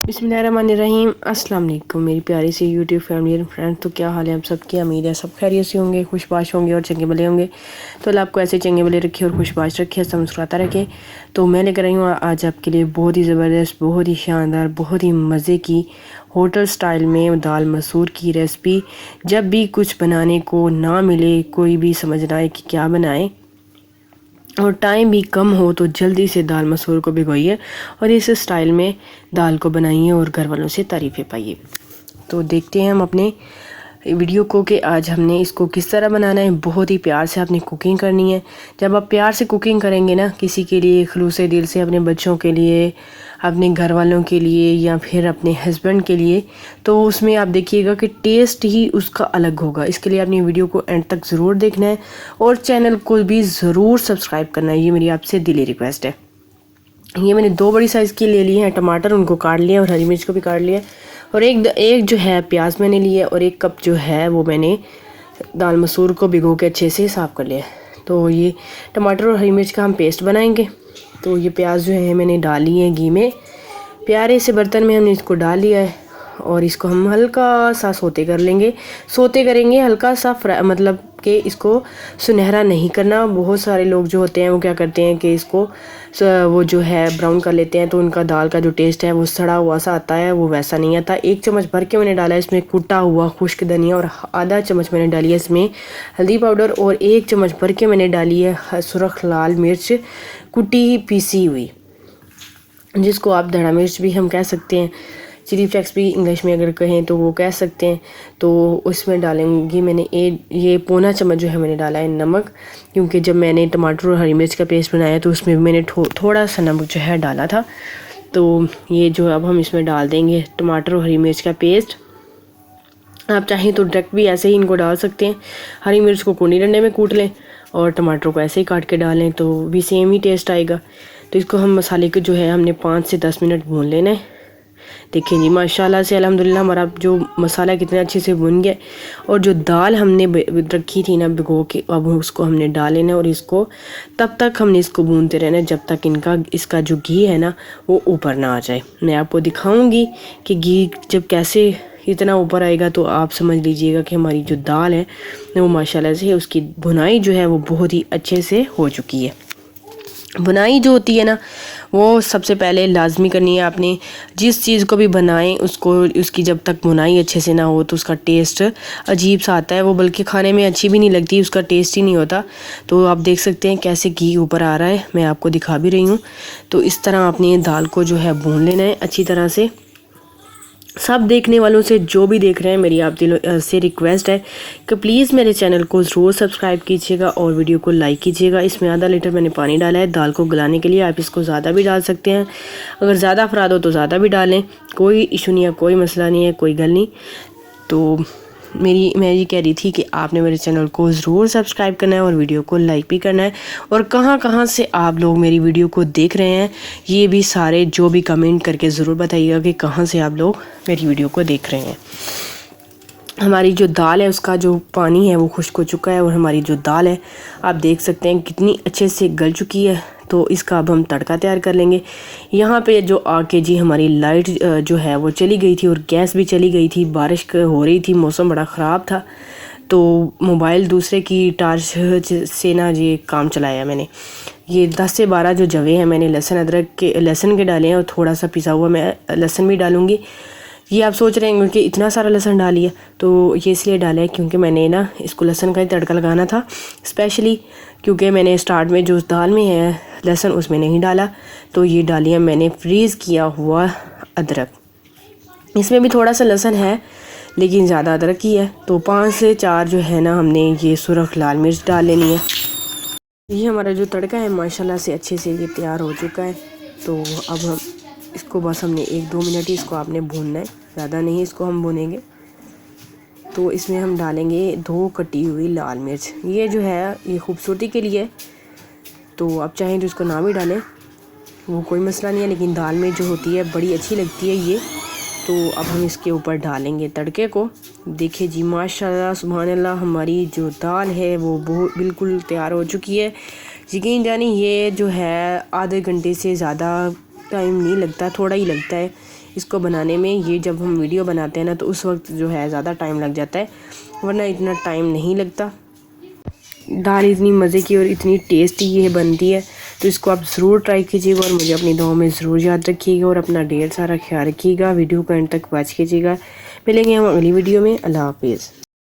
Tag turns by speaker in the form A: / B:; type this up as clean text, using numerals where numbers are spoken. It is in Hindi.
A: बिस्मिल्लाहिर्रहमानिर्रहीम। अस्सलाम वालेकुम मेरी प्यारी सी यूट्यूब फैमिली एंड फ्रेंड्स। तो क्या हाल है आप सबकी? उम्मीद है सब खैरियत से होंगे, खुशबाश होंगे और चंगे भले होंगे। तो अल्लाह आपको ऐसे चंगे भले रखे और खुशबाश रखे, सब मुस्कुराता रखे। तो मैं लेकर आई हूँ आज आपके लिए बहुत ही ज़बरदस्त, बहुत ही शानदार, बहुत ही मज़े की होटल स्टाइल में दाल मसूर की रेसिपी। जब भी कुछ बनाने को ना मिले, कोई भी समझ ना आए कि क्या बनाएं और टाइम भी कम हो, तो जल्दी से दाल मसूर को भिगोइए और इस स्टाइल में दाल को बनाइए और घर वालों से तारीफ़ें पाइए। तो देखते हैं हम अपने वीडियो को कि आज हमने इसको किस तरह बनाना है। बहुत ही प्यार से आपने कुकिंग करनी है। जब आप प्यार से कुकिंग करेंगे ना, किसी के लिए खलूस दिल से, अपने बच्चों के लिए, अपने घर वालों के लिए या फिर अपने हस्बैंड के लिए, तो उसमें आप देखिएगा कि टेस्ट ही उसका अलग होगा। इसके लिए आपने वीडियो को एंड तक ज़रूर देखना है और चैनल को भी ज़रूर सब्सक्राइब करना है। ये मेरी आपसे दिली रिक्वेस्ट है। ये मैंने 2 बड़ी साइज़ की ले ली हैं टमाटर, उनको काट लिया और हरी मिर्च को भी काट लिया और एक जो है प्याज मैंने लिया और 1 कप जो है वो मैंने दाल मसूर को भिगो के अच्छे से साफ़ कर लिया। तो ये टमाटर और हरी मिर्च का हम पेस्ट बनाएंगे। तो ये प्याज जो है मैंने डाली है घी में, प्यारे से बर्तन में हमने इसको डाल लिया है और इसको हम हल्का सा सोते कर लेंगे। सोते करेंगे हल्का सा मतलब कि इसको सुनहरा नहीं करना। बहुत सारे लोग जो होते हैं वो क्या करते हैं कि इसको वो जो है ब्राउन कर लेते हैं, तो उनका दाल का जो टेस्ट है वो सड़ा हुआ सा आता है, वो वैसा नहीं आता। 1 चम्मच भर के मैंने डाला है इसमें कुटा हुआ खुश्क धनिया और आधा चम्मच मैंने डाली है इसमें हल्दी पाउडर और 1 चम्मच भर के मैंने डाली है सुरख लाल मिर्च कुटी पीसी हुई, जिसको आप धड़ा मिर्च भी हम कह सकते हैं, चिली फ्लेक्स भी इंग्लिश में अगर कहें तो वो कह सकते हैं। तो उसमें डालेंगी मैंने ये पौना चम्मच जो है मैंने डाला है नमक, क्योंकि जब मैंने टमाटर और हरी मिर्च का पेस्ट बनाया तो उसमें मैंने थोड़ा सा नमक जो है डाला था। तो ये जो अब हम इसमें डाल देंगे टमाटर और हरी मिर्च का पेस्ट। आप चाहें तो डायरेक्ट भी ऐसे ही इनको डाल सकते हैं। हरी मिर्च को कूनी डंडे में कूट लें और टमाटर को ऐसे ही काट के डालें तो भी सेम ही टेस्ट आएगा। तो इसको हम मसाले को जो है हमने 5 से 10 मिनट भून लेना है। देखिए जी माशाल्लाह से अल्हम्दुलिल्लाह हमारा जो मसाला कितने अच्छे से भुन गया और जो दाल हमने रखी थी ना भिगो के, अब उसको हमने डाल लेना और इसको तब तक हमने इसको भूनते रहना जब तक इसका जो घी है ना वो ऊपर ना आ जाए। मैं आपको दिखाऊंगी कि घी जब कैसे इतना ऊपर आएगा तो आप समझ लीजिएगा कि हमारी जो दाल है वो माशाल्लाह से उसकी भुनाई जो है वो बहुत ही अच्छे से हो चुकी है। बुनाई जो होती है ना वो सबसे पहले लाजमी करनी है। आपने जिस चीज़ को भी बनाएं उसकी जब तक बुनाई अच्छे से ना हो तो उसका टेस्ट अजीब सा आता है, वो बल्कि खाने में अच्छी भी नहीं लगती, उसका टेस्ट ही नहीं होता। तो आप देख सकते हैं कैसे घी ऊपर आ रहा है, मैं आपको दिखा भी रही हूँ। तो इस तरह आपने दाल को जो है भून लेना है अच्छी तरह से। सब देखने वालों से जो भी देख रहे हैं मेरी आप दिलों से रिक्वेस्ट है कि प्लीज़ मेरे चैनल को ज़रूर सब्सक्राइब कीजिएगा और वीडियो को लाइक कीजिएगा। इसमें आधा लीटर मैंने पानी डाला है दाल को गलाने के लिए। आप इसको ज़्यादा भी डाल सकते हैं, अगर ज़्यादा अफराद हो तो ज़्यादा भी डालें, कोई इशू नहीं है, कोई मसला नहीं है, कोई गल नहीं। तो मैं ये कह रही थी कि आपने मेरे चैनल को ज़रूर सब्सक्राइब करना है और वीडियो को लाइक भी करना है। और कहाँ कहाँ से आप लोग मेरी वीडियो को देख रहे हैं ये भी सारे जो भी कमेंट करके ज़रूर बताइएगा कि कहाँ से आप लोग मेरी वीडियो को देख रहे हैं। हमारी जो दाल है उसका जो पानी है वो खुश्क हो चुका है और हमारी जो दाल है आप देख सकते हैं कितनी अच्छे से गल चुकी है। तो इसका अब हम तड़का तैयार कर लेंगे। यहाँ पे जो आके जी हमारी लाइट जो है वो चली गई थी और गैस भी चली गई थी, बारिश हो रही थी, मौसम बड़ा ख़राब था। तो मोबाइल दूसरे की टार्च से ना ये काम चलाया मैंने। ये 10 से 12 जो जवे हैं मैंने लहसुन के डाले हैं और थोड़ा सा पिसा हुआ मैं लहसुन भी डालूँगी। ये आप सोच रहे हैं कि इतना सारा लहसुन डालिए, तो ये इसलिए डाला है क्योंकि मैंने ना इसको लहसुन का ही तड़का लगाना था स्पेशली, क्योंकि मैंने स्टार्ट में जो दाल में है लहसुन उसमें नहीं डाला। तो ये डाली है मैंने फ्रीज़ किया हुआ अदरक। इसमें भी थोड़ा सा लहसुन है लेकिन ज़्यादा अदरक ही है। तो 5 से 4 जो है ना हमने ये सुरख लाल मिर्च डाल लेनी है। ये हमारा जो तड़का है माशाल्लाह से अच्छे से ये तैयार हो चुका है। तो अब हम इसको बस हमने 1-2 मिनट ही इसको आपने भूनना है, ज़्यादा नहीं इसको हम भूनेंगे। तो इसमें हम डालेंगे 2 कटी हुई लाल मिर्च। ये जो है ये खूबसूरती के लिए, तो आप चाहें तो इसको ना भी डालें, वो कोई मसला नहीं है, लेकिन दाल में जो होती है बड़ी अच्छी लगती है ये। तो अब हम इसके ऊपर डालेंगे तड़के को। देखिए जी माशाल्लाह सुभान अल्लाह हमारी जो दाल है वो बिल्कुल तैयार हो चुकी है। यकीन जानी ये जो है आधे घंटे से ज़्यादा टाइम नहीं लगता, थोड़ा ही लगता है इसको बनाने में। ये जब हम वीडियो बनाते हैं ना तो उस वक्त जो है ज़्यादा टाइम लग जाता है, वरना इतना टाइम नहीं लगता। दाल इतनी मज़े की और इतनी टेस्टी ये बनती है, तो इसको आप ज़रूर ट्राई कीजिएगा और मुझे अपनी दुआओं में ज़रूर याद रखिएगा और अपना ढेर सारा ख्याल रखिएगा। वीडियो को एंड तक वॉच कीजिएगा। मिलेंगे हम अगली वीडियो में। अल्लाह हाफिज़।